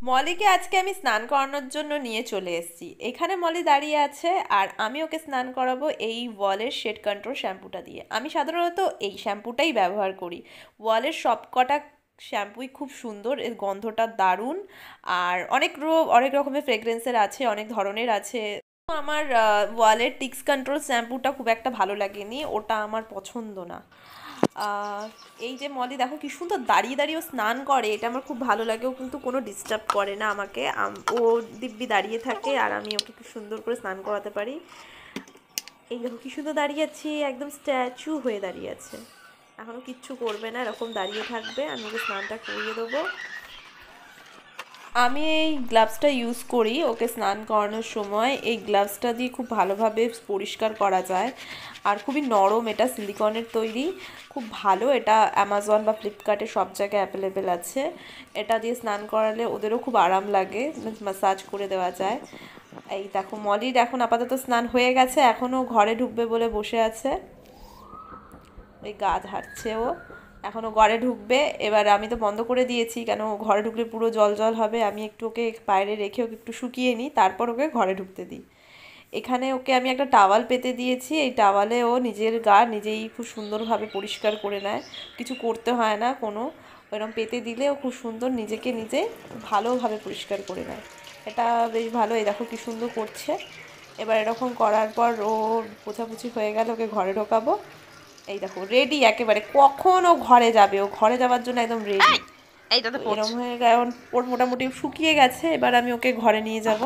মলিকে আজকে আমি স্নান করানোর জন্য নিয়ে চলে এসেছি। এখানে মলি দাঁড়িয়ে আছে আর আমি ওকে স্নান করাবো এই ওয়ালের শেড কন্ট্রোল শ্যাম্পুটা দিয়ে। আমি সাধারণত এই শ্যাম্পুটাই ব্যবহার করি। ওয়ালের সব কটা শ্যাম্পুই খুব সুন্দর, এর গন্ধটা দারুণ। আর অনেক রকমের ফ্রেগরেন্সের আছে, অনেক ধরনের আছে। তো আমার ওয়ালের টিক্স কন্ট্রোল শ্যাম্পুটা খুব একটা ভালো লাগেনি, ওটা আমার পছন্দ না। আহ, এই যে মলি দেখো কি সুন্দর দাঁড়িয়ে দাঁড়িয়ে ও স্নান করে, এটা আমার খুব ভালো লাগে। ও কিন্তু কোনো ডিস্টার্ব করে না আমাকে, ও দিব্যি দাঁড়িয়ে থাকে আর আমি ওকে খুব সুন্দর করে স্নান করাতে পারি। এই দেখো কি সুন্দর দাঁড়িয়ে আছি, একদম স্ট্যাচু হয়ে দাঁড়িয়ে আছে। এখনও কিচ্ছু করবে না, এরকম দাঁড়িয়ে থাকবে, আমি ওকে স্নানটা করিয়ে দেবো। আমি এই গ্লাভসটা ইউজ করি ওকে স্নান করানোর সময়। এই গ্লাভসটা দিয়ে খুব ভালোভাবে পরিষ্কার করা যায় আর খুবই নরম, এটা সিলিকনের তৈরি, খুব ভালো। এটা অ্যামাজন বা ফ্লিপকার্টে সব জায়গায় অ্যাভেলেবেল আছে। এটা দিয়ে স্নান করালে ওদেরও খুব আরাম লাগে, ম্যাসাজ করে দেওয়া যায়। এই দেখো মলির এখন আপাতত স্নান হয়ে গেছে, এখনও ঘরে ঢুকবে বলে বসে আছে। ওই গা ঝাড়ছে ও, এখনও ঘরে ঢুকবে। এবার আমি তো বন্ধ করে দিয়েছি, কেন ঘরে ঢুকলে পুরো জল জল হবে। আমি একটু ওকে বাইরে রেখে ওকে একটু শুকিয়ে নিই, তারপর ওকে ঘরে ঢুকতে দিই। এখানে ওকে আমি একটা টাওয়াল পেতে দিয়েছি, এই টাওয়ালে ও নিজের গা নিজেই খুব সুন্দরভাবে পরিষ্কার করে নেয়, কিছু করতে হয় না কোনো। এরকম পেতে দিলে ও খুব সুন্দর নিজেকে নিজে ভালোভাবে পরিষ্কার করে নেয়। এটা বেশ ভালো, এই দেখো কি সুন্দর করছে। এবার এরকম করার পর ও পোছাপুছি হয়ে গেলে ওকে ঘরে ঢোকাবো। এই দেখো রেডি একেবারে, কখন ও ঘরে যাবে, ও ঘরে যাওয়ার জন্য একদম রেডি। এইটাতে তো এরম পড়ছে। হয়ে গেল, ওর মোটামুটি শুকিয়ে গেছে, এবার আমি ওকে ঘরে নিয়ে যাব।